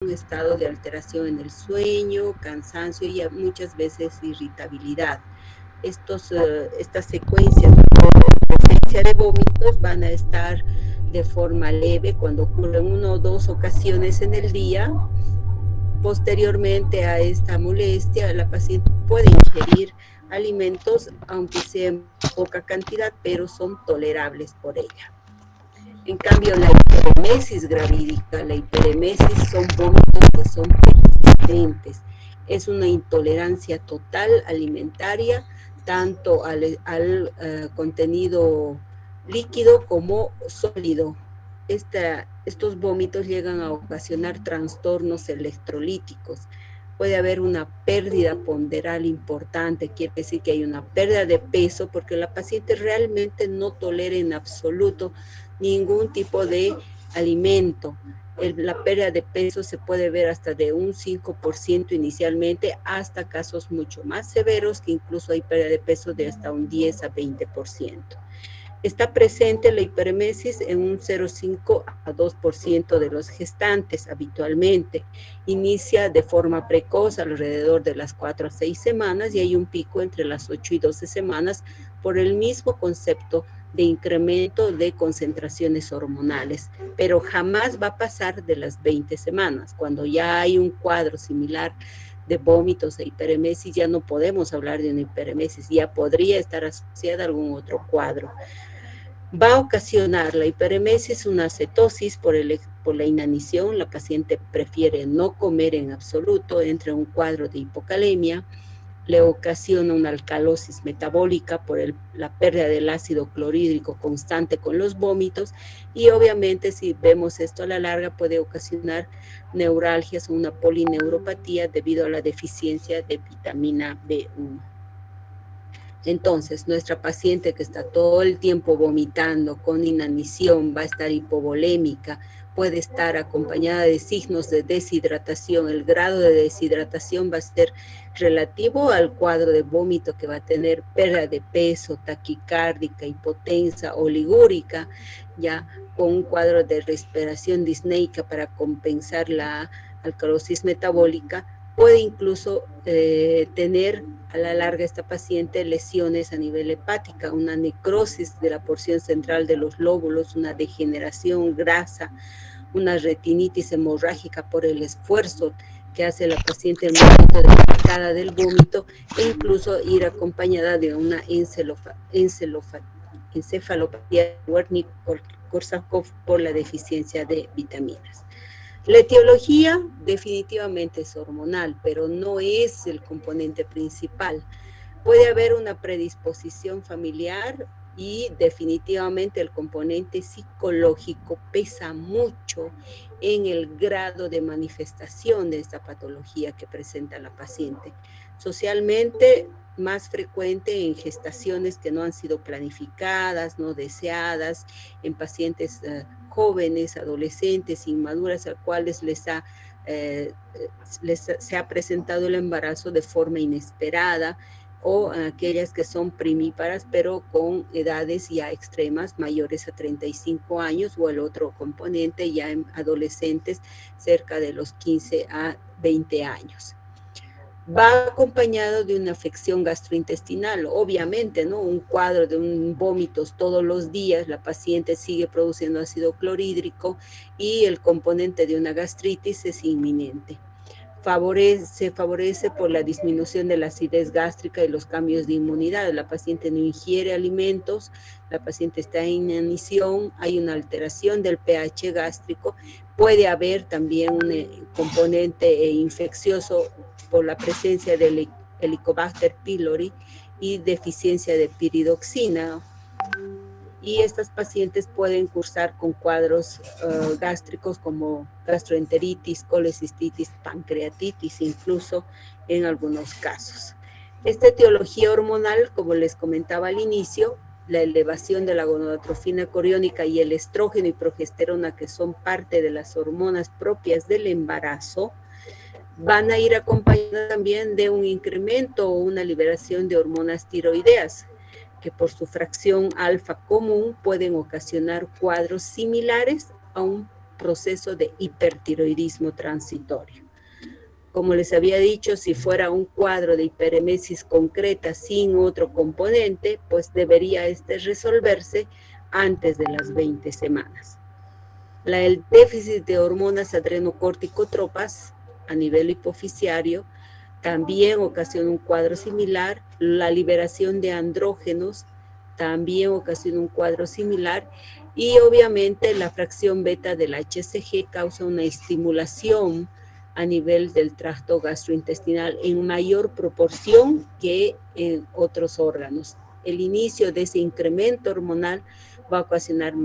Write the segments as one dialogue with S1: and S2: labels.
S1: un estado de alteración en el sueño, cansancio y muchas veces irritabilidad. Estas secuencias de presencia de vómitos van a estar de forma leve cuando ocurren una o dos ocasiones en el día. Posteriormente a esta molestia, la paciente puede ingerir alimentos, aunque sea en poca cantidad, pero son tolerables por ella. En cambio, la hiperemesis gravídica, la hiperemesis son vómitos que son persistentes. Es una intolerancia total alimentaria, tanto al contenido líquido como sólido. Estos vómitos llegan a ocasionar trastornos electrolíticos. Puede haber una pérdida ponderal importante, quiere decir que hay una pérdida de peso porque la paciente realmente no tolera en absoluto ningún tipo de alimento. La pérdida de peso se puede ver hasta de un 5% inicialmente, hasta casos mucho más severos, que incluso hay pérdida de peso de hasta un 10 a 20%. Está presente la hiperemesis en un 0,5 a 2% de los gestantes habitualmente. Inicia de forma precoz alrededor de las 4 a 6 semanas y hay un pico entre las 8 y 12 semanas por el mismo concepto de incremento de concentraciones hormonales, pero jamás va a pasar de las 20 semanas. Cuando ya hay un cuadro similar de vómitos e hiperemesis, ya no podemos hablar de una hiperemesis, ya podría estar asociada a algún otro cuadro. Va a ocasionar la hiperemesis una cetosis por la inanición. La paciente prefiere no comer en absoluto, entra en un cuadro de hipocalemia, le ocasiona una alcalosis metabólica por la pérdida del ácido clorhídrico constante con los vómitos y obviamente si vemos esto a la larga puede ocasionar neuralgias o una polineuropatía debido a la deficiencia de vitamina B1. Entonces, nuestra paciente que está todo el tiempo vomitando con inanición, va a estar hipovolémica, puede estar acompañada de signos de deshidratación. El grado de deshidratación va a ser relativo al cuadro de vómito que va a tener pérdida de peso, taquicárdica, hipotensa, oligúrica, ya con un cuadro de respiración disneica para compensar la alcalosis metabólica. Puede incluso tener a la larga esta paciente lesiones a nivel hepática, una necrosis de la porción central de los lóbulos, una degeneración grasa, una retinitis hemorrágica por el esfuerzo que hace la paciente en el momento de la picada del vómito e incluso ir acompañada de una encefalopatía de Wernicke-Korsakoff por la deficiencia de vitaminas. La etiología definitivamente es hormonal, pero no es el componente principal. Puede haber una predisposición familiar y definitivamente el componente psicológico pesa mucho en el grado de manifestación de esta patología que presenta la paciente. Socialmente, más frecuente en gestaciones que no han sido planificadas, no deseadas, en pacientes jóvenes, adolescentes, inmaduras, a cuales se ha presentado el embarazo de forma inesperada, o aquellas que son primíparas, pero con edades ya extremas, mayores a 35 años, o el otro componente ya en adolescentes cerca de los 15 a 20 años. Va acompañado de una afección gastrointestinal, obviamente, ¿no? Un cuadro de un vómitos todos los días, la paciente sigue produciendo ácido clorhídrico y el componente de una gastritis es inminente. Se favorece por la disminución de la acidez gástrica y los cambios de inmunidad. La paciente no ingiere alimentos, la paciente está en inanición, hay una alteración del pH gástrico, puede haber también un componente infeccioso por la presencia del Helicobacter pylori y deficiencia de piridoxina. Y estas pacientes pueden cursar con cuadros gástricos como gastroenteritis, colecistitis, pancreatitis, incluso en algunos casos. Esta etiología hormonal, como les comentaba al inicio, la elevación de la gonadotrofina coriónica y el estrógeno y progesterona, que son parte de las hormonas propias del embarazo, van a ir acompañadas también de un incremento o una liberación de hormonas tiroideas, que por su fracción alfa común pueden ocasionar cuadros similares a un proceso de hipertiroidismo transitorio. Como les había dicho, si fuera un cuadro de hiperemesis concreta sin otro componente, pues debería resolverse antes de las 20 semanas. El déficit de hormonas adrenocorticotropas a nivel hipofisiario también ocasiona un cuadro similar. La liberación de andrógenos también ocasiona un cuadro similar. Y obviamente la fracción beta del HCG causa una estimulación a nivel del tracto gastrointestinal en mayor proporción que en otros órganos. El inicio de ese incremento hormonal va a ocasionar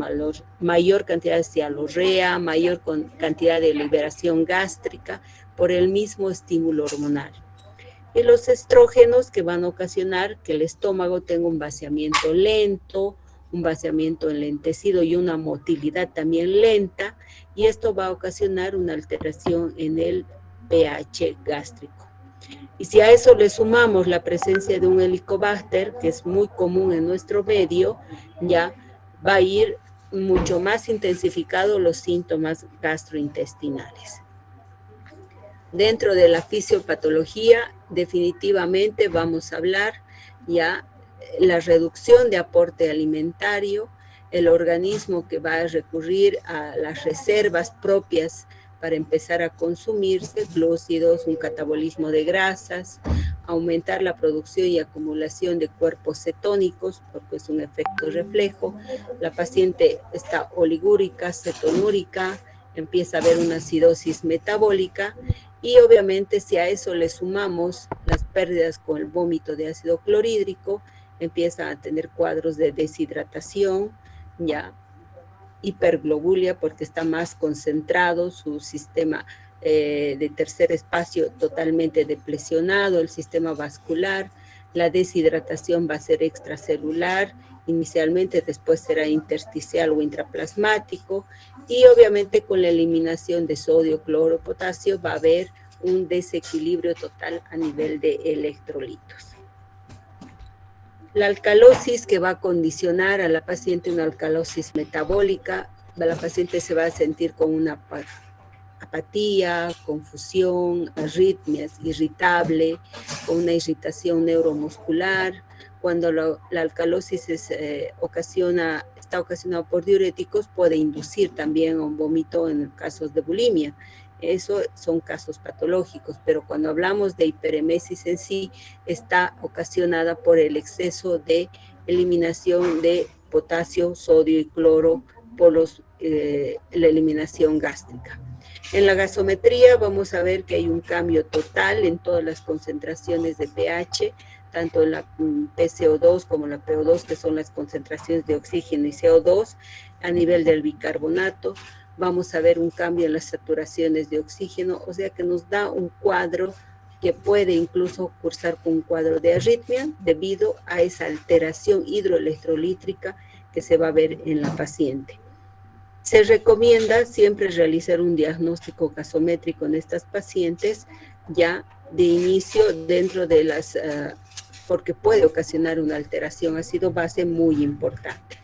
S1: mayor cantidad de cialorrea, mayor cantidad de liberación gástrica por el mismo estímulo hormonal. Y los estrógenos que van a ocasionar que el estómago tenga un vaciamiento lento, un vaciamiento enlentecido y una motilidad también lenta, y esto va a ocasionar una alteración en el pH gástrico. Y si a eso le sumamos la presencia de un helicobacter, que es muy común en nuestro medio, ya va a ir mucho más intensificado los síntomas gastrointestinales. Dentro de la fisiopatología, definitivamente vamos a hablar ya la reducción de aporte alimentario, el organismo que va a recurrir a las reservas propias para empezar a consumirse, glúcidos, un catabolismo de grasas, aumentar la producción y acumulación de cuerpos cetónicos, porque es un efecto reflejo. La paciente está oligúrica, cetonúrica, empieza a haber una acidosis metabólica, y obviamente si a eso le sumamos las pérdidas con el vómito de ácido clorhídrico, empieza a tener cuadros de deshidratación, ya hiperglobulia porque está más concentrado, su sistema de tercer espacio totalmente deplesionado, el sistema vascular, la deshidratación va a ser extracelular inicialmente, después será intersticial o intraplasmático, y obviamente con la eliminación de sodio, cloro, potasio va a haber un desequilibrio total a nivel de electrolitos. La alcalosis que va a condicionar a la paciente una alcalosis metabólica, la paciente se va a sentir con una apatía, confusión, arritmias, irritable, con una irritación neuromuscular. Cuando la alcalosis está ocasionada por diuréticos, puede inducir también un vómito en casos de bulimia. Eso son casos patológicos, pero cuando hablamos de hiperemesis en sí, está ocasionada por el exceso de eliminación de potasio, sodio y cloro por la eliminación gástrica. En la gasometría vamos a ver que hay un cambio total en todas las concentraciones de pH, tanto en la PCO2 como en la PO2, que son las concentraciones de oxígeno y CO2, a nivel del bicarbonato. Vamos a ver un cambio en las saturaciones de oxígeno, o sea que nos da un cuadro que puede incluso cursar con un cuadro de arritmia debido a esa alteración hidroelectrolítrica que se va a ver en la paciente. Se recomienda siempre realizar un diagnóstico gasométrico en estas pacientes ya de inicio dentro de las, porque puede ocasionar una alteración ácido-base muy importante.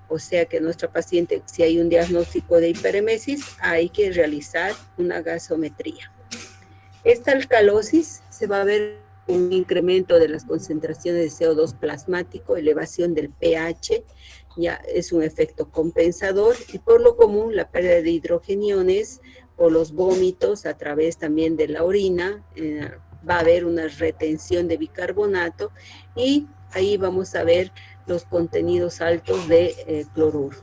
S1: O sea que nuestra paciente, si hay un diagnóstico de hiperemesis, hay que realizar una gasometría. Esta alcalosis se va a ver un incremento de las concentraciones de CO2 plasmático, elevación del pH, ya es un efecto compensador, y por lo común la pérdida de hidrogeniones por los vómitos a través también de la orina, va a haber una retención de bicarbonato, y ahí vamos a ver los contenidos altos de cloruro.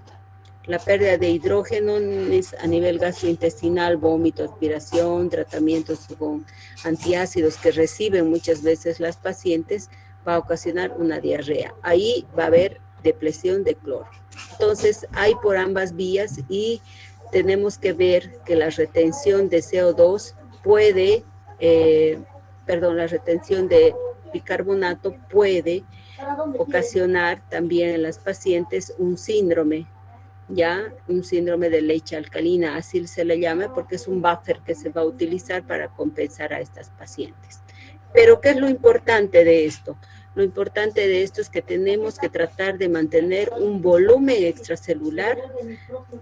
S1: La pérdida de hidrógeno a nivel gastrointestinal, vómito, aspiración, tratamientos con antiácidos que reciben muchas veces las pacientes, va a ocasionar una diarrea. Ahí va a haber depresión de cloro. Entonces, hay por ambas vías y tenemos que ver que la retención de CO2 puede, la retención de bicarbonato puede ocasionar también en las pacientes un síndrome, un síndrome de leche alcalina, así se le llama, porque es un buffer que se va a utilizar para compensar a estas pacientes. Pero, ¿qué es lo importante de esto? Lo importante de esto es que tenemos que tratar de mantener un volumen extracelular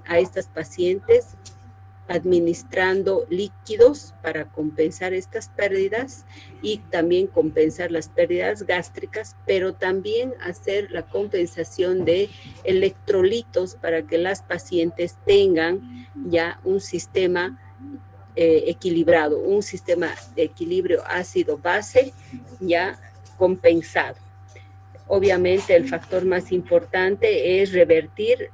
S1: a estas pacientes administrando líquidos para compensar estas pérdidas y también compensar las pérdidas gástricas, pero también hacer la compensación de electrolitos para que las pacientes tengan ya un sistema equilibrado, un sistema de equilibrio ácido-base ya compensado. Obviamente el factor más importante es revertir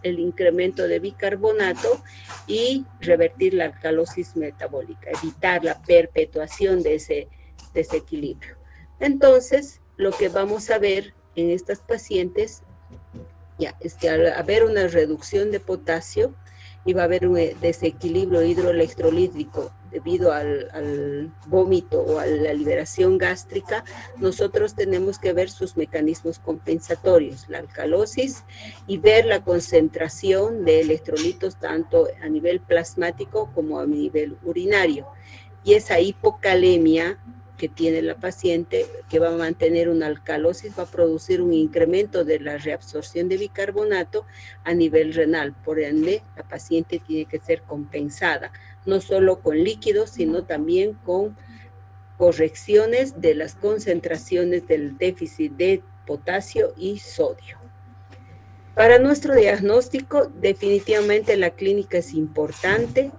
S1: el incremento de bicarbonato y revertir la alcalosis metabólica, evitar la perpetuación de ese desequilibrio. Entonces, lo que vamos a ver en estas pacientes ya es que al haber una reducción de potasio y va a haber un desequilibrio hidroelectrolítico debido al vómito o a la liberación gástrica, nosotros tenemos que ver sus mecanismos compensatorios, la alcalosis, y ver la concentración de electrolitos tanto a nivel plasmático como a nivel urinario. Y esa hipocalemia que tiene la paciente, que va a mantener una alcalosis, va a producir un incremento de la reabsorción de bicarbonato a nivel renal. Por ende, la paciente tiene que ser compensada, no solo con líquidos, sino también con correcciones de las concentraciones del déficit de potasio y sodio. Para nuestro diagnóstico, definitivamente la clínica es importante,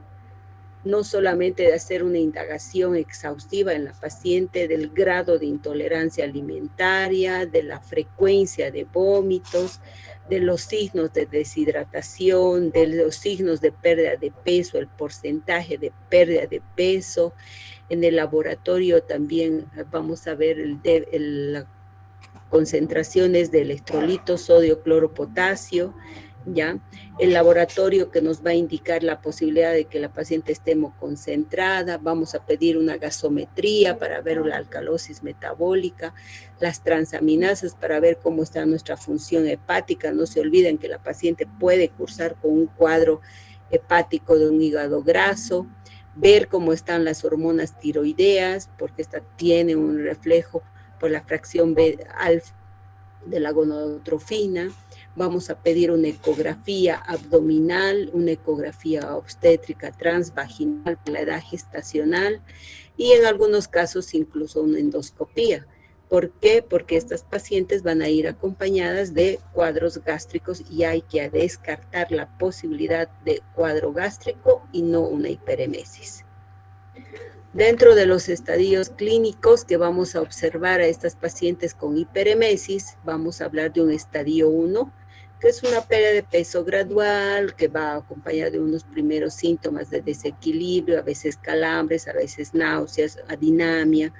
S1: no solamente de hacer una indagación exhaustiva en la paciente del grado de intolerancia alimentaria, de la frecuencia de vómitos, de los signos de deshidratación, de los signos de pérdida de peso, el porcentaje de pérdida de peso. En el laboratorio también vamos a ver las concentraciones de electrolitos, sodio, cloro, potasio, ¿ya? El laboratorio que nos va a indicar la posibilidad de que la paciente esté hemoconcentrada, vamos a pedir una gasometría para ver la alcalosis metabólica, las transaminasas para ver cómo está nuestra función hepática. No se olviden que la paciente puede cursar con un cuadro hepático de un hígado graso, ver cómo están las hormonas tiroideas, porque esta tiene un reflejo por la fracción B-alfa de la gonadotrofina. Vamos a pedir una ecografía abdominal, una ecografía obstétrica transvaginal para la edad gestacional y en algunos casos incluso una endoscopía. ¿Por qué? Porque estas pacientes van a ir acompañadas de cuadros gástricos y hay que descartar la posibilidad de cuadro gástrico y no una hiperemesis. Dentro de los estadios clínicos que vamos a observar a estas pacientes con hiperemesis, vamos a hablar de un estadio 1, que es una pérdida de peso gradual, que va acompañada de unos primeros síntomas de desequilibrio, a veces calambres, a veces náuseas, adinamia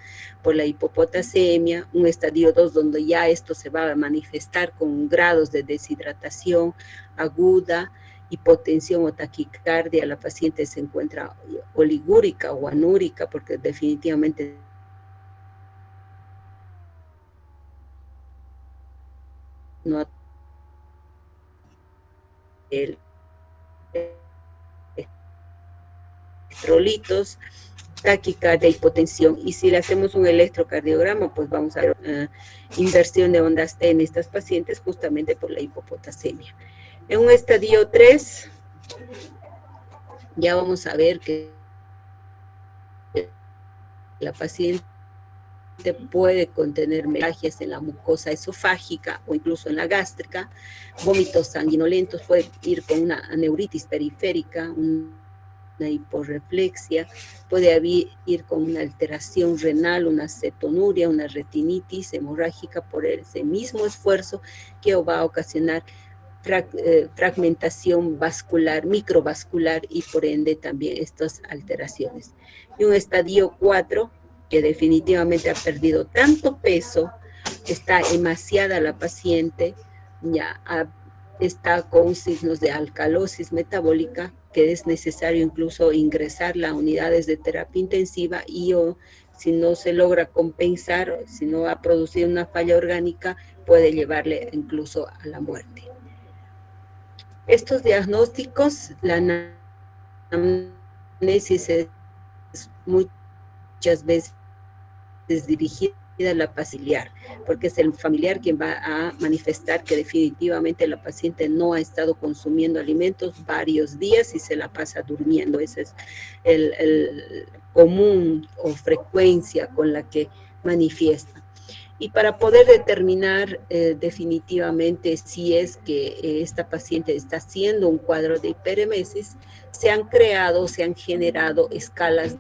S1: por la hipopotasemia. Un estadio 2 donde ya esto se va a manifestar con grados de deshidratación aguda, hipotensión o taquicardia, la paciente se encuentra oligúrica o anúrica porque definitivamente no el electrolitos, taquicardia, hipotensión, y si le hacemos un electrocardiograma, pues vamos a ver inversión de ondas T en estas pacientes justamente por la hipopotasemia. En un estadio 3, ya vamos a ver que la paciente puede contener metalgias en la mucosa esofágica o incluso en la gástrica, vómitos sanguinolentos, puede ir con una aneuritis periférica, una hiporreflexia, puede ir con una alteración renal, una cetonuria, una retinitis hemorrágica por ese mismo esfuerzo que va a ocasionar fragmentación vascular, microvascular y por ende también estas alteraciones. Y un estadio 4 que definitivamente ha perdido tanto peso, está emaciada la paciente, ya está con signos de alcalosis metabólica, que es necesario incluso ingresarla a unidades de terapia intensiva y si no se logra compensar, si no ha producido una falla orgánica, puede llevarle incluso a la muerte. Estos diagnósticos, la anamnesis es muchas veces dirigida la familiar, porque es el familiar quien va a manifestar que definitivamente la paciente no ha estado consumiendo alimentos varios días y se la pasa durmiendo. Ese es el común o frecuencia con la que manifiesta. Y para poder determinar definitivamente si es que esta paciente está haciendo un cuadro de hiperemesis, se han generado escalas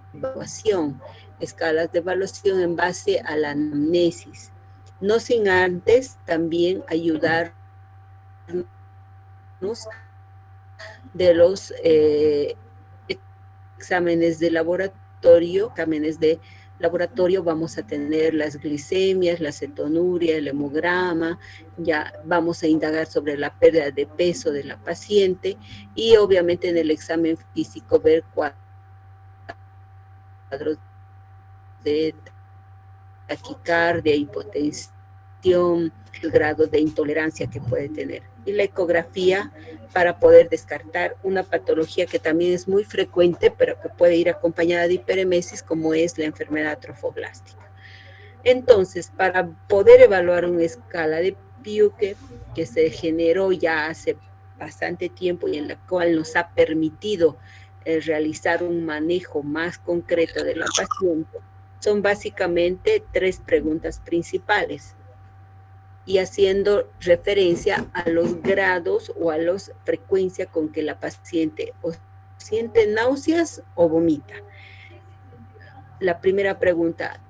S1: de evaluación en base a la anamnesis. No sin antes también ayudarnos de los exámenes de laboratorio, vamos a tener las glicemias, la cetonuria, el hemograma, ya vamos a indagar sobre la pérdida de peso de la paciente y obviamente en el examen físico ver cuadros de taquicardia, hipotensión, el grado de intolerancia que puede tener. Y la ecografía para poder descartar una patología que también es muy frecuente, pero que puede ir acompañada de hiperemesis, como es la enfermedad trofoblástica. Entonces, para poder evaluar una escala de Piuque que se generó ya hace bastante tiempo y en la cual nos ha permitido realizar un manejo más concreto de la paciente, son básicamente 3 preguntas principales y haciendo referencia a los grados o a la frecuencia con que la paciente o siente náuseas o vomita. La primera pregunta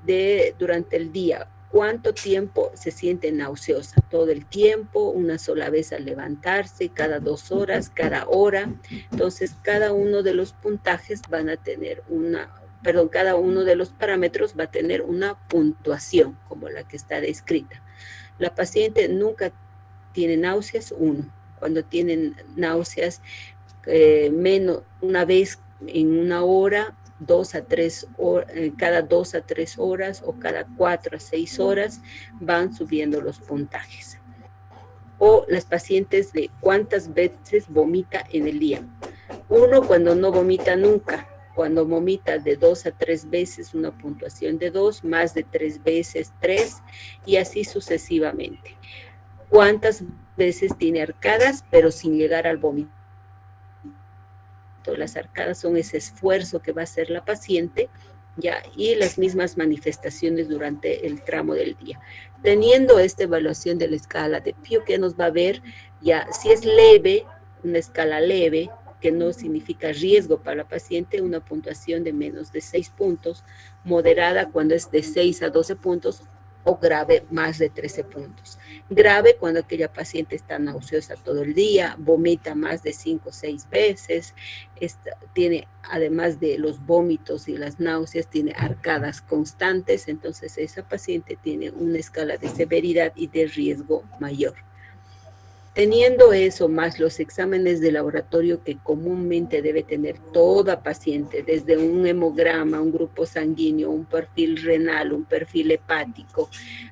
S1: durante el día, ¿cuánto tiempo se siente nauseosa? ¿Todo el tiempo? ¿Una sola vez al levantarse? ¿Cada 2 horas? ¿Cada hora? Entonces, cada uno de los puntajes van a tener cada uno de los parámetros va a tener una puntuación, como la que está descrita. La paciente nunca tiene náuseas, 1. Cuando tienen náuseas, menos una vez en una hora, cada 2 a 3 horas o cada 4 a 6 horas van subiendo los puntajes. O las pacientes de cuántas veces vomita en el día. 1, cuando no vomita nunca. Cuando vomita de 2 a 3 veces, una puntuación de 2, más de 3 veces 3 y así sucesivamente. ¿Cuántas veces tiene arcadas pero sin llegar al vómito? Las arcadas son ese esfuerzo que va a hacer la paciente, ya, y las mismas manifestaciones durante el tramo del día. Teniendo esta evaluación de la escala de Pew, que nos va a ver ya si es leve, una escala leve, que no significa riesgo para la paciente, una puntuación de menos de 6 puntos, moderada cuando es de 6 a 12 puntos, o grave más de 13 puntos. Grave cuando aquella paciente está nauseosa todo el día, vomita más de 5 o 6 veces, tiene, además de los vómitos y las náuseas, tiene arcadas constantes, entonces esa paciente tiene una escala de severidad y de riesgo mayor. Teniendo eso más los exámenes de laboratorio que comúnmente debe tener toda paciente, desde un hemograma, un grupo sanguíneo, un perfil renal, un perfil hepático,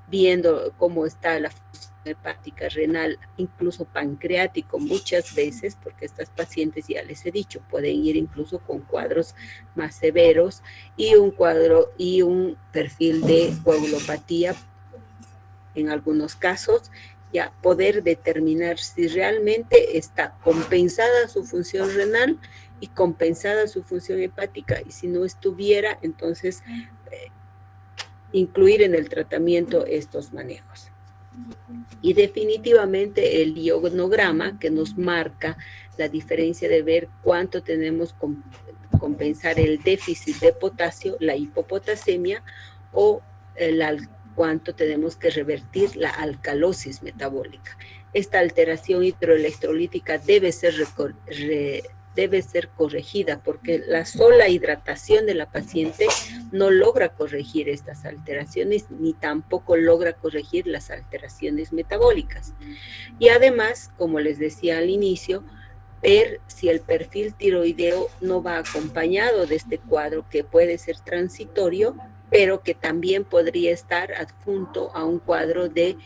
S1: viendo cómo está la función hepática, renal, incluso pancreático muchas veces, porque estas pacientes, ya les he dicho, pueden ir incluso con cuadros más severos y un perfil de coagulopatía en algunos casos, ya poder determinar si realmente está compensada su función renal y compensada su función hepática, y si no estuviera, entonces incluir en el tratamiento estos manejos. Y definitivamente el ionograma que nos marca la diferencia de ver cuánto tenemos compensar el déficit de potasio, la hipopotasemia, o cuánto tenemos que revertir la alcalosis metabólica. Esta alteración hidroelectrolítica debe ser corregida porque la sola hidratación de la paciente no logra corregir estas alteraciones ni tampoco logra corregir las alteraciones metabólicas. Y además, como les decía al inicio, ver si el perfil tiroideo no va acompañado de este cuadro que puede ser transitorio, pero que también podría estar adjunto a un cuadro de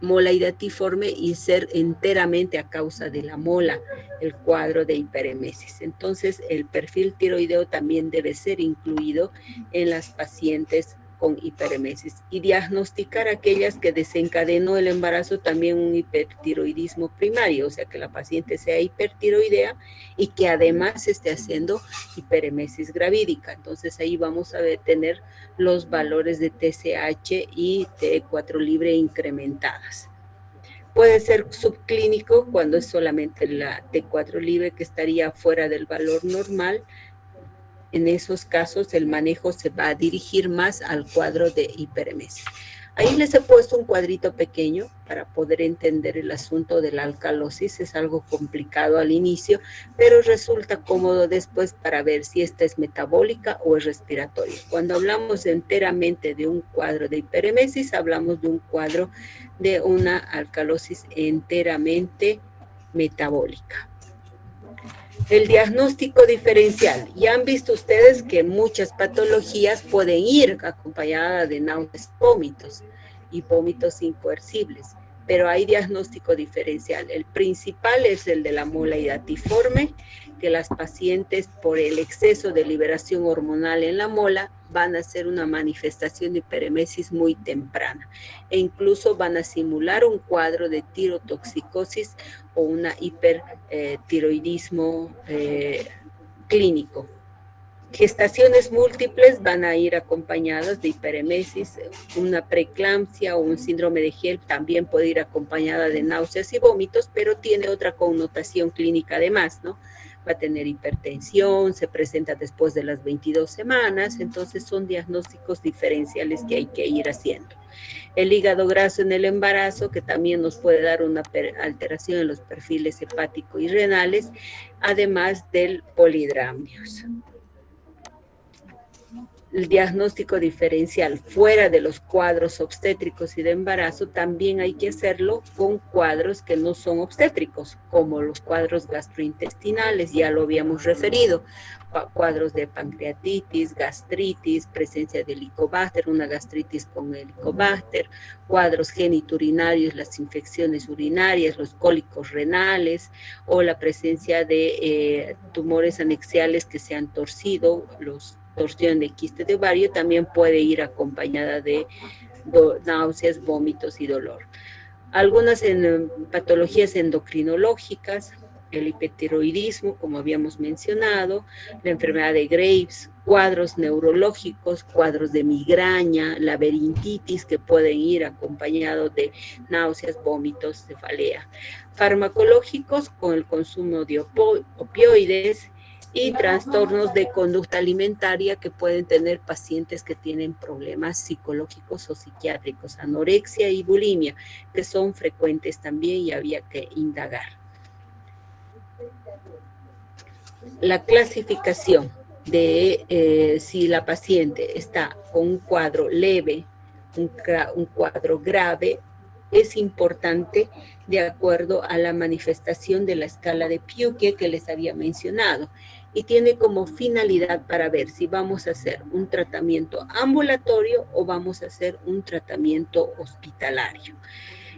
S1: mola hidatiforme y ser enteramente a causa de la mola, el cuadro de hiperemesis. Entonces, el perfil tiroideo también debe ser incluido en las pacientes con hiperemesis y diagnosticar aquellas que desencadenó el embarazo también un hipertiroidismo primario, o sea que la paciente sea hipertiroidea y que además esté haciendo hiperemesis gravídica. Entonces ahí vamos a tener los valores de TSH y T4 libre incrementadas. Puede ser subclínico cuando es solamente la T4 libre que estaría fuera del valor normal. En esos casos el manejo se va a dirigir más al cuadro de hiperemesis. Ahí les he puesto un cuadrito pequeño para poder entender el asunto de la alcalosis. Es algo complicado al inicio, pero resulta cómodo después para ver si esta es metabólica o es respiratoria. Cuando hablamos enteramente de un cuadro de hiperemesis, hablamos de un cuadro de una alcalosis enteramente metabólica. El diagnóstico diferencial. Ya han visto ustedes que muchas patologías pueden ir acompañadas de náuseas y vómitos incoercibles, pero hay diagnóstico diferencial. El principal es el de la mola hidatiforme, que las pacientes por el exceso de liberación hormonal en la mola van a hacer una manifestación de hiperemesis muy temprana e incluso van a simular un cuadro de tirotoxicosis o una hipertiroidismo clínico. Gestaciones múltiples van a ir acompañadas de hiperemesis, una preeclampsia o un síndrome de HELLP también puede ir acompañada de náuseas y vómitos, pero tiene otra connotación clínica además, ¿no? Va a tener hipertensión, se presenta después de las 22 semanas, entonces son diagnósticos diferenciales que hay que ir haciendo. El hígado graso en el embarazo, que también nos puede dar una alteración en los perfiles hepático y renales, además del polidramnios. El diagnóstico diferencial fuera de los cuadros obstétricos y de embarazo también hay que hacerlo con cuadros que no son obstétricos, como los cuadros gastrointestinales, ya lo habíamos referido, cuadros de pancreatitis, gastritis, presencia de helicobacter, una gastritis con helicobacter, cuadros geniturinarios, las infecciones urinarias, los cólicos renales o la presencia de tumores anexiales que se han torcido, los torsión de quiste de ovario también puede ir acompañada de náuseas, vómitos y dolor. Algunas patologías endocrinológicas, el hipertiroidismo, como habíamos mencionado, la enfermedad de Graves, cuadros neurológicos, cuadros de migraña, laberintitis que pueden ir acompañados de náuseas, vómitos, cefalea. Farmacológicos con el consumo de opioides, y trastornos de conducta alimentaria que pueden tener pacientes que tienen problemas psicológicos o psiquiátricos, anorexia y bulimia, que son frecuentes también y había que indagar. La clasificación de si la paciente está con un cuadro leve, un cuadro grave, es importante de acuerdo a la manifestación de la escala de Piuque que les había mencionado y tiene como finalidad para ver si vamos a hacer un tratamiento ambulatorio o vamos a hacer un tratamiento hospitalario.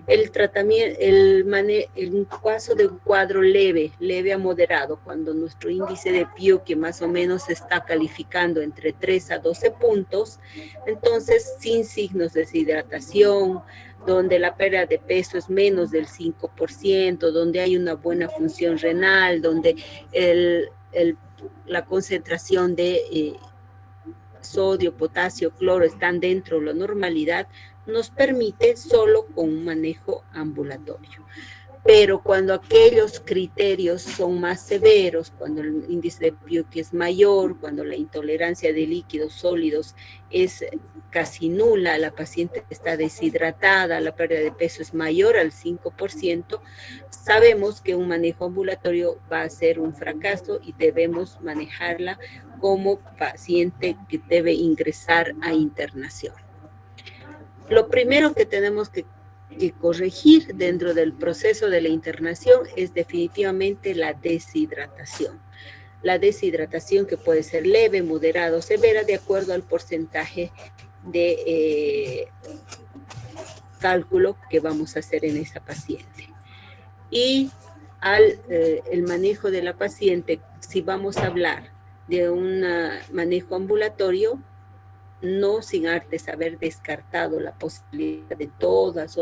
S1: El tratamiento, el caso de un cuadro leve a moderado, cuando nuestro índice de Piuque más o menos está calificando entre 3 a 12 puntos, entonces sin signos de deshidratación, donde la pérdida de peso es menos del 5%, donde hay una buena función renal, donde la concentración de sodio, potasio, cloro están dentro de la normalidad, nos permite solo con un manejo ambulatorio. Pero cuando aquellos criterios son más severos, cuando el índice de Piuque es mayor, cuando la intolerancia de líquidos sólidos es casi nula, la paciente está deshidratada, la pérdida de peso es mayor al 5%, sabemos que un manejo ambulatorio va a ser un fracaso y debemos manejarla como paciente que debe ingresar a internación. Lo primero que tenemos que corregir dentro del proceso de la internación es definitivamente la deshidratación. La deshidratación que puede ser leve, moderada o severa de acuerdo al porcentaje de cálculo que vamos a hacer en esa paciente. Y el manejo de la paciente, si vamos a hablar de un manejo ambulatorio, no sin antes haber descartado la posibilidad de todas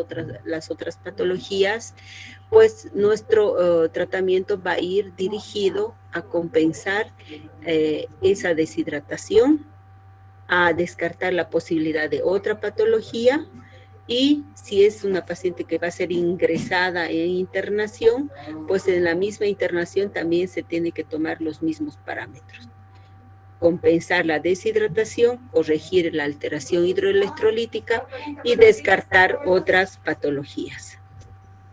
S1: las otras patologías, pues nuestro tratamiento va a ir dirigido a compensar esa deshidratación, a descartar la posibilidad de otra patología, y si es una paciente que va a ser ingresada en internación, pues en la misma internación también se tiene que tomar los mismos parámetros. Compensar la deshidratación, corregir la alteración hidroelectrolítica y descartar otras patologías.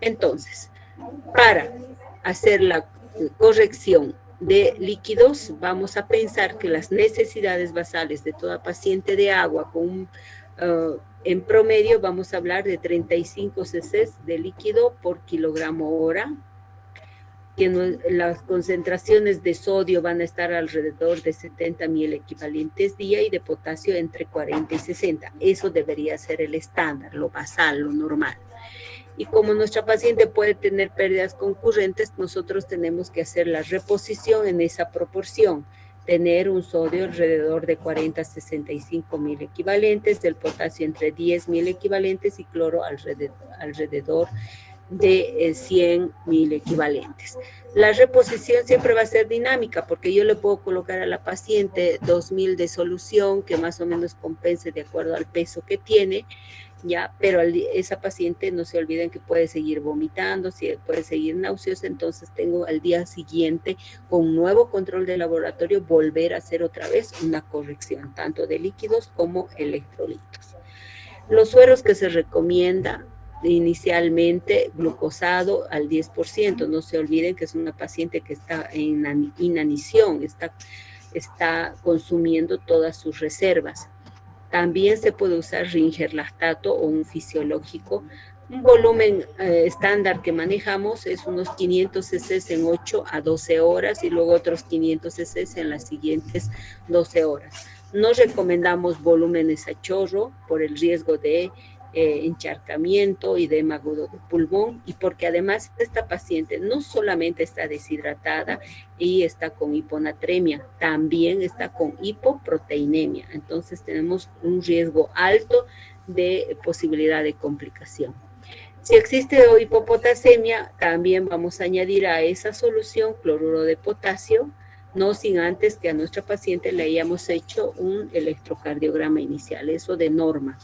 S1: Entonces, para hacer la corrección de líquidos, vamos a pensar que las necesidades basales de toda paciente de agua con en promedio vamos a hablar de 35 cc de líquido por kilogramo hora, que las concentraciones de sodio van a estar alrededor de 70 mil equivalentes día y de potasio entre 40 y 60. Eso debería ser el estándar, lo basal, lo normal. Y como nuestra paciente puede tener pérdidas concurrentes, nosotros tenemos que hacer la reposición en esa proporción, tener un sodio alrededor de 40 a 65 mil equivalentes, del potasio entre 10 mil equivalentes y cloro alrededor de 100 mil equivalentes. La reposición siempre va a ser dinámica porque yo le puedo colocar a la paciente 2000 de solución que más o menos compense de acuerdo al peso que tiene, ya, pero esa paciente no se olviden que puede seguir vomitando, puede seguir náuseos, entonces tengo al día siguiente con un nuevo control de laboratorio volver a hacer otra vez una corrección, tanto de líquidos como electrolitos. Los sueros que se recomienda inicialmente glucosado al 10%, no se olviden que es una paciente que está en inanición, está consumiendo todas sus reservas. También se puede usar ringerlactato o un fisiológico. Un volumen estándar que manejamos es unos 500 cc en 8 a 12 horas y luego otros 500 cc en las siguientes 12 horas. No recomendamos volúmenes a chorro por el riesgo de encharcamiento y edema agudo de pulmón, y porque además esta paciente no solamente está deshidratada y está con hiponatremia, también está con hipoproteinemia, entonces tenemos un riesgo alto de posibilidad de complicación. Si existe hipopotasemia, también vamos a añadir a esa solución cloruro de potasio, no sin antes que a nuestra paciente le hayamos hecho un electrocardiograma inicial, eso de norma.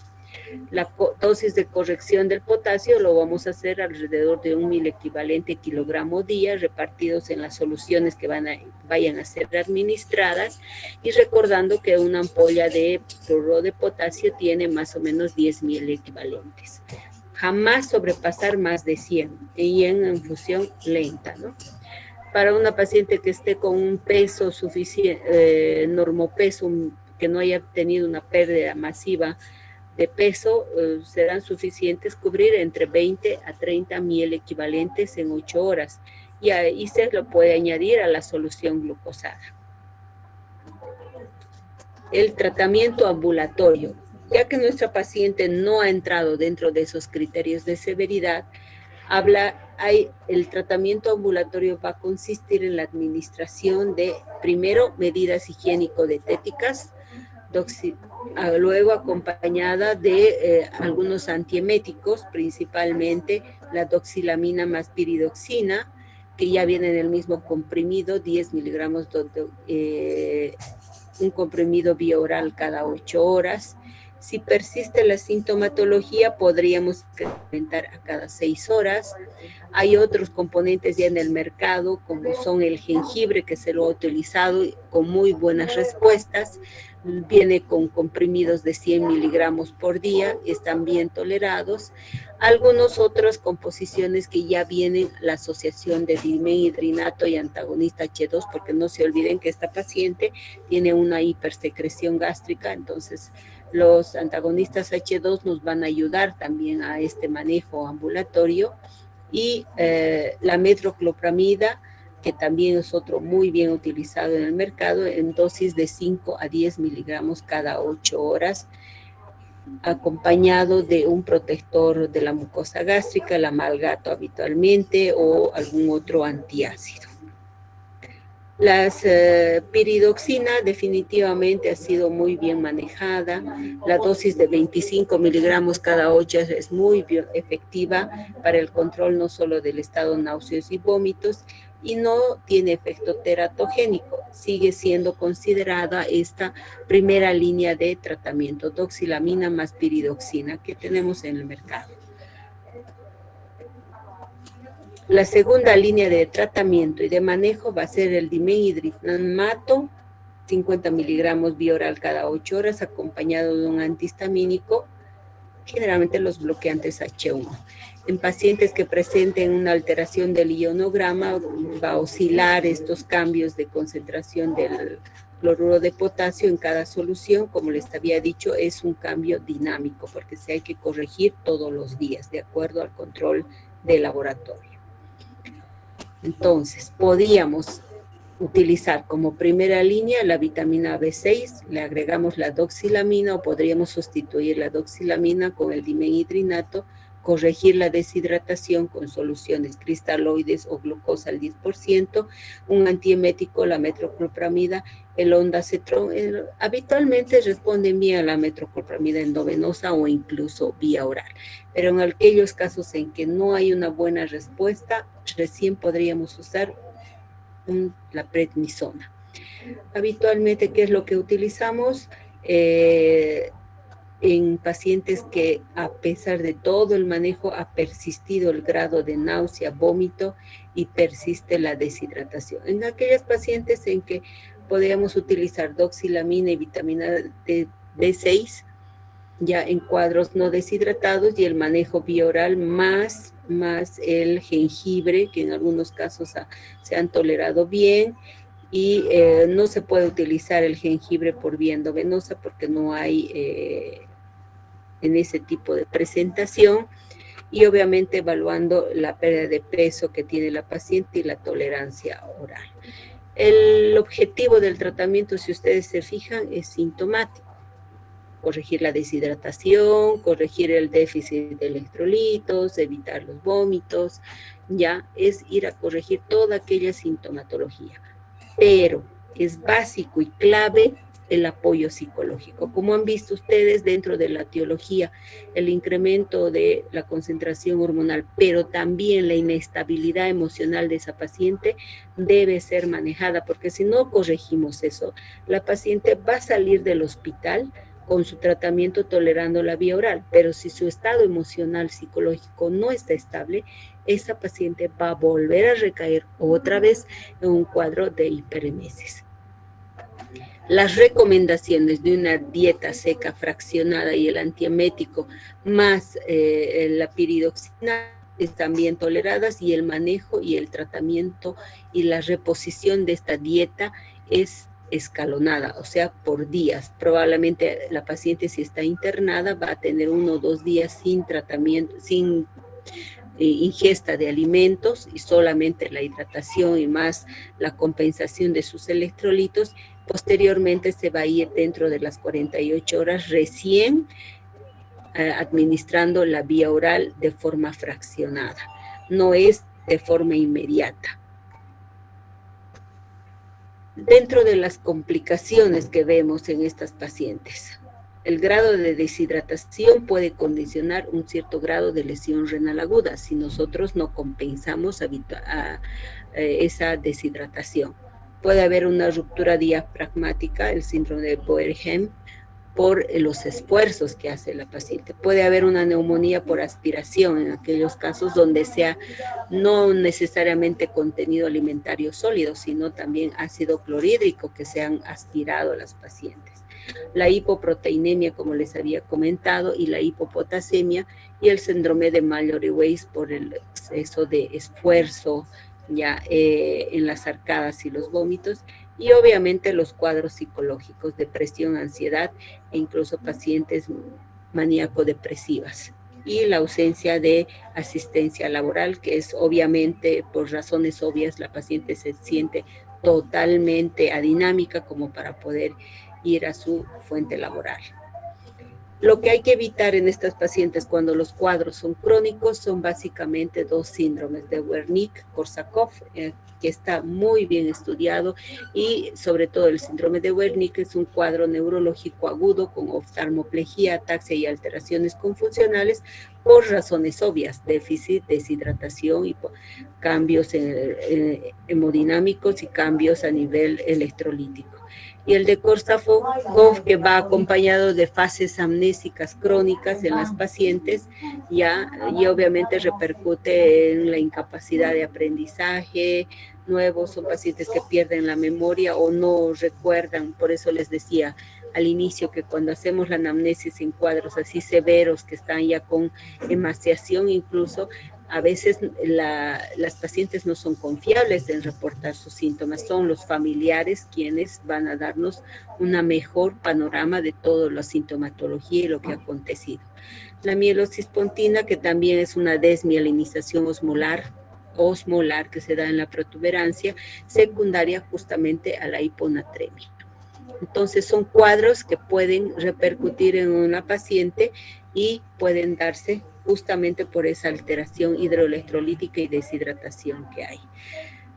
S1: La dosis de corrección del potasio lo vamos a hacer alrededor de 1.000 equivalente kilogramo día repartidos en las soluciones que vayan a ser administradas, y recordando que una ampolla de cloruro de potasio tiene más o menos 10.000 equivalentes. Jamás sobrepasar más de 100 y en infusión lenta, ¿no? Para una paciente que esté con un peso suficiente, normopeso, que no haya tenido una pérdida masiva de peso, serán suficientes cubrir entre 20 a 30 mil equivalentes en 8 horas, y ahí se lo puede añadir a la solución glucosada. El tratamiento ambulatorio, ya que nuestra paciente no ha entrado dentro de esos criterios de severidad, el tratamiento ambulatorio va a consistir en la administración de, primero, medidas higiénico-dietéticas, luego acompañada de algunos antieméticos, principalmente la doxilamina más piridoxina, que ya viene en el mismo comprimido, 10 miligramos, un comprimido vía oral cada 8 horas. Si persiste la sintomatología, podríamos incrementar a cada 6 horas. Hay otros componentes ya en el mercado, como son el jengibre, que se lo ha utilizado con muy buenas respuestas. Viene con comprimidos de 100 miligramos por día, están bien tolerados. Algunas otras composiciones que ya vienen, la asociación de dimenhidrinato y antagonista H2, porque no se olviden que esta paciente tiene una hipersecreción gástrica, entonces los antagonistas H2 nos van a ayudar también a este manejo ambulatorio, y la metoclopramida, que también es otro muy bien utilizado en el mercado, en dosis de 5 a 10 miligramos cada 8 horas, acompañado de un protector de la mucosa gástrica, el amalgato habitualmente, o algún otro antiácido. Las piridoxina definitivamente ha sido muy bien manejada. La dosis de 25 miligramos cada 8 es muy efectiva para el control no solo del estado náuseos y vómitos, y no tiene efecto teratogénico. Sigue siendo considerada esta primera línea de tratamiento, doxilamina más piridoxina, que tenemos en el mercado. La segunda línea de tratamiento y de manejo va a ser el dimenhidrinamato, 50 miligramos vía oral cada 8 horas, acompañado de un antihistamínico, generalmente los bloqueantes H1. En pacientes que presenten una alteración del ionograma, va a oscilar estos cambios de concentración del cloruro de potasio en cada solución. Como les había dicho, es un cambio dinámico, porque se hay que corregir todos los días, de acuerdo al control de laboratorio. Entonces, podíamos utilizar como primera línea la vitamina B6, le agregamos la doxilamina o podríamos sustituir la doxilamina con el dimenhidrinato, corregir la deshidratación con soluciones cristaloides o glucosa al 10%, un antiemético, la metoclopramida, el ondansetron. Habitualmente responden bien a la metoclopramida endovenosa o incluso vía oral, pero en aquellos casos en que no hay una buena respuesta, recién podríamos usar la prednisona. Habitualmente, ¿qué es lo que utilizamos? En pacientes que a pesar de todo el manejo ha persistido el grado de náusea, vómito y persiste la deshidratación. En aquellos pacientes en que podríamos utilizar doxilamina y vitamina B6, ya en cuadros no deshidratados, y el manejo bioral más el jengibre, que en algunos casos se han tolerado bien, y no se puede utilizar el jengibre por vía endovenosa porque no hay en ese tipo de presentación, y obviamente evaluando la pérdida de peso que tiene la paciente y la tolerancia oral. El objetivo del tratamiento, si ustedes se fijan, es sintomático. Corregir la deshidratación, corregir el déficit de electrolitos, evitar los vómitos, ya es ir a corregir toda aquella sintomatología. Pero es básico y clave el apoyo psicológico. Como han visto ustedes dentro de la etiología, el incremento de la concentración hormonal, pero también la inestabilidad emocional de esa paciente debe ser manejada, porque si no corregimos eso, la paciente va a salir del hospital con su tratamiento tolerando la vía oral, pero si su estado emocional, psicológico no está estable, esa paciente va a volver a recaer otra vez en un cuadro de hiperemesis. Las recomendaciones de una dieta seca fraccionada y el antiemético más la piridoxina están bien toleradas, y el manejo y el tratamiento y la reposición de esta dieta es escalonada, o sea, por días. Probablemente la paciente, si está internada, va a tener 1 o 2 días sin tratamiento, sin ingesta de alimentos, y solamente la hidratación y más la compensación de sus electrolitos. Posteriormente se va a ir dentro de las 48 horas recién administrando la vía oral de forma fraccionada. No es de forma inmediata. Dentro de las complicaciones que vemos en estas pacientes, el grado de deshidratación puede condicionar un cierto grado de lesión renal aguda si nosotros no compensamos esa deshidratación. Puede haber una ruptura diafragmática, el síndrome de Boerhaave, por los esfuerzos que hace la paciente. Puede haber una neumonía por aspiración en aquellos casos donde sea no necesariamente contenido alimentario sólido, sino también ácido clorhídrico que se han aspirado a las pacientes. La hipoproteinemia, como les había comentado, y la hipopotasemia, y el síndrome de Mallory-Weiss por el exceso de esfuerzo ya en las arcadas y los vómitos, y obviamente los cuadros psicológicos, depresión, ansiedad e incluso pacientes maníaco-depresivas, y la ausencia de asistencia laboral, que es obviamente por razones obvias la paciente se siente totalmente adinámica como para poder ir a su fuente laboral. Lo que hay que evitar en estas pacientes cuando los cuadros son crónicos son básicamente dos síndromes de Wernicke-Korsakoff, que está muy bien estudiado, y sobre todo el síndrome de Wernicke es un cuadro neurológico agudo con oftalmoplegia, ataxia y alteraciones confusionales por razones obvias, déficit, deshidratación y cambios hemodinámicos y cambios a nivel electrolítico. Y el de Korsakoff, que va acompañado de fases amnésicas crónicas en las pacientes, y obviamente repercute en la incapacidad de aprendizaje. Son pacientes que pierden la memoria o no recuerdan. Por eso les decía al inicio que cuando hacemos la anamnesis en cuadros así severos que están ya con emaciación incluso, a veces las pacientes no son confiables en reportar sus síntomas, son los familiares quienes van a darnos una mejor panorama de toda la sintomatología y lo que ha acontecido. La mielosis pontina, que también es una desmielinización osmolar que se da en la protuberancia, secundaria justamente a la hiponatremia. Entonces son cuadros que pueden repercutir en una paciente y pueden darse justamente por esa alteración hidroelectrolítica y deshidratación que hay.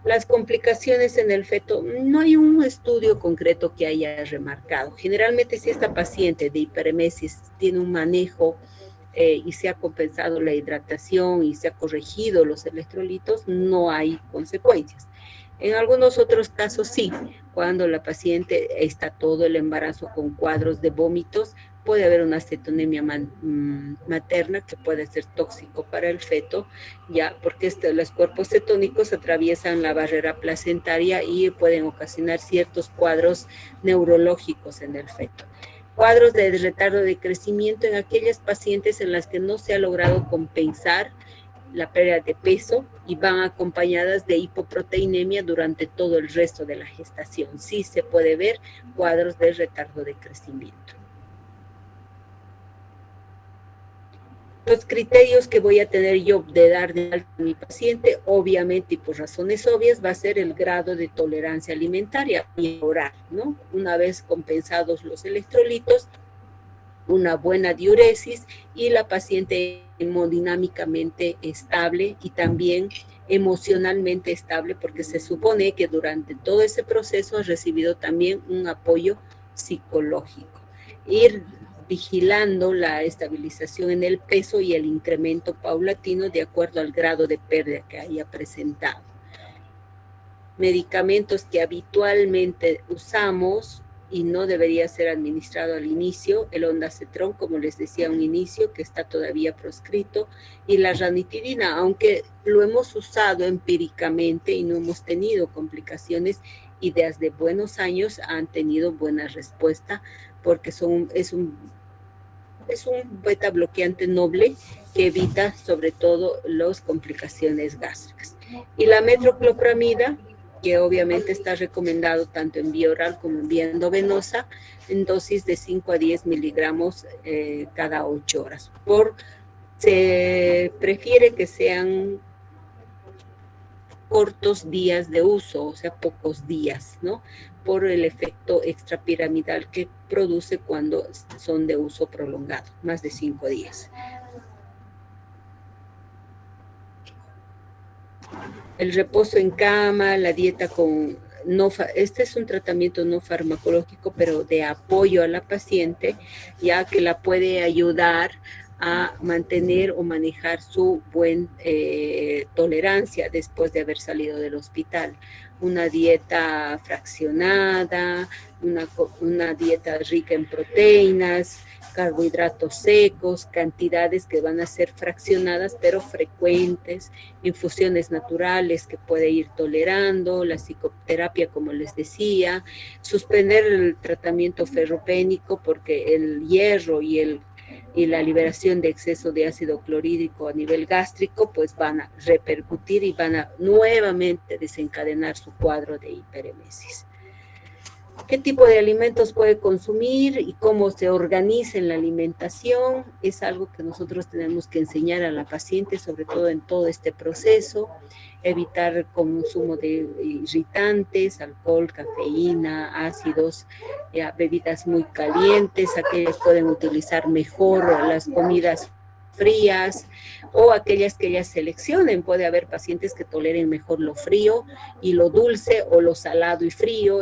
S1: Las complicaciones en el feto, no hay un estudio concreto que haya remarcado. Generalmente si esta paciente de hiperemesis tiene un manejo y se ha compensado la hidratación y se ha corregido los electrolitos, no hay consecuencias. En algunos otros casos sí, cuando la paciente está todo el embarazo con cuadros de vómitos, puede haber una cetonemia materna que puede ser tóxico para el feto, ya porque los cuerpos cetónicos atraviesan la barrera placentaria y pueden ocasionar ciertos cuadros neurológicos en el feto. Cuadros de retardo de crecimiento en aquellas pacientes en las que no se ha logrado compensar la pérdida de peso y van acompañadas de hipoproteinemia durante todo el resto de la gestación. Sí se puede ver cuadros de retardo de crecimiento. Los criterios que voy a tener yo de dar de alta a mi paciente, obviamente y por razones obvias, va a ser el grado de tolerancia alimentaria y oral, ¿no? Una vez compensados los electrolitos, una buena diuresis y la paciente hemodinámicamente estable y también emocionalmente estable, porque se supone que durante todo ese proceso ha recibido también un apoyo psicológico. Ir vigilando la estabilización en el peso y el incremento paulatino de acuerdo al grado de pérdida que haya presentado. Medicamentos que habitualmente usamos y no debería ser administrado al inicio, el ondansetron, como les decía a un inicio, que está todavía proscrito, y la ranitidina, aunque lo hemos usado empíricamente y no hemos tenido complicaciones, y desde buenos años han tenido buena respuesta, porque es un beta bloqueante noble que evita sobre todo las complicaciones gástricas. Y la metoclopramida, que obviamente está recomendado tanto en vía oral como en vía endovenosa, en dosis de 5 a 10 miligramos cada 8 horas. Se prefiere que sean cortos días de uso, o sea, pocos días, ¿no? Por el efecto extrapiramidal que produce cuando son de uso prolongado, más de 5 días. El reposo en cama, la dieta este es un tratamiento no farmacológico, pero de apoyo a la paciente, ya que la puede ayudar a mantener o manejar su buena tolerancia después de haber salido del hospital. Una dieta fraccionada, una dieta rica en proteínas, carbohidratos secos, cantidades que van a ser fraccionadas pero frecuentes, infusiones naturales que puede ir tolerando, la psicoterapia como les decía, suspender el tratamiento ferropénico porque el hierro y la liberación de exceso de ácido clorhídrico a nivel gástrico pues van a repercutir y van a nuevamente desencadenar su cuadro de hiperemesis. ¿Qué tipo de alimentos puede consumir y cómo se organiza en la alimentación? Es algo que nosotros tenemos que enseñar a la paciente, sobre todo en todo este proceso. Evitar el consumo de irritantes, alcohol, cafeína, ácidos, bebidas muy calientes. Aquellas pueden utilizar mejor las comidas frías o aquellas que ellas seleccionen. Puede haber pacientes que toleren mejor lo frío y lo dulce o lo salado y frío.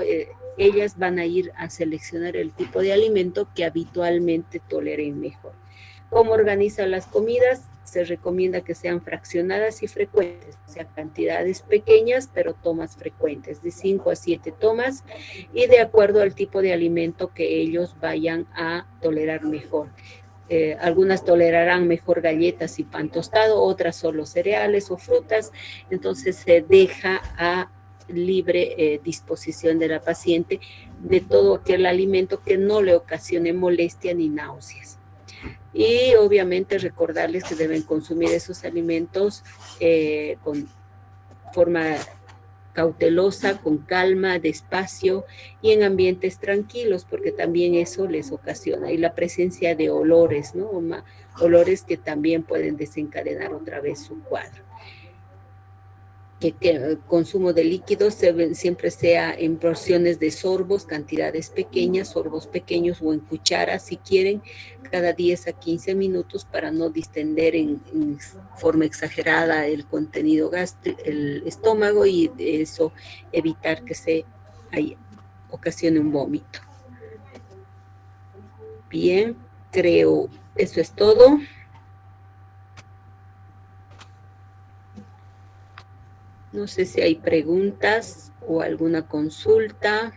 S1: Ellas van a ir a seleccionar el tipo de alimento que habitualmente toleren mejor. ¿Cómo organizan las comidas? Se recomienda que sean fraccionadas y frecuentes, o sea, cantidades pequeñas, pero tomas frecuentes, de 5 a 7 tomas, y de acuerdo al tipo de alimento que ellos vayan a tolerar mejor. Algunas tolerarán mejor galletas y pan tostado, otras solo cereales o frutas, entonces se deja a libre disposición de la paciente de todo aquel alimento que no le ocasione molestia ni náuseas. Y obviamente recordarles que deben consumir esos alimentos con forma cautelosa, con calma, despacio y en ambientes tranquilos, porque también eso les ocasiona. Y la presencia de olores, ¿no? Olores que también pueden desencadenar otra vez su cuadro. Que el consumo de líquidos siempre sea en porciones de sorbos, cantidades pequeñas, sorbos pequeños o en cucharas si quieren, cada 10 a 15 minutos para no distender en forma exagerada el contenido gástrico, el estómago y de eso evitar que se ocasione un vómito. Bien, creo eso es todo. No sé si hay preguntas o alguna consulta.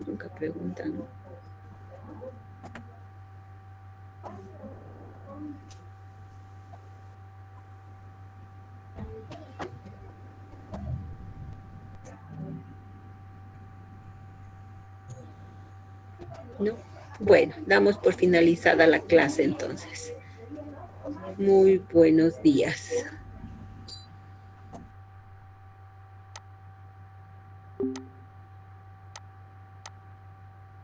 S1: Nunca preguntan. ¿No? Bueno, damos por finalizada la clase entonces. Muy buenos días.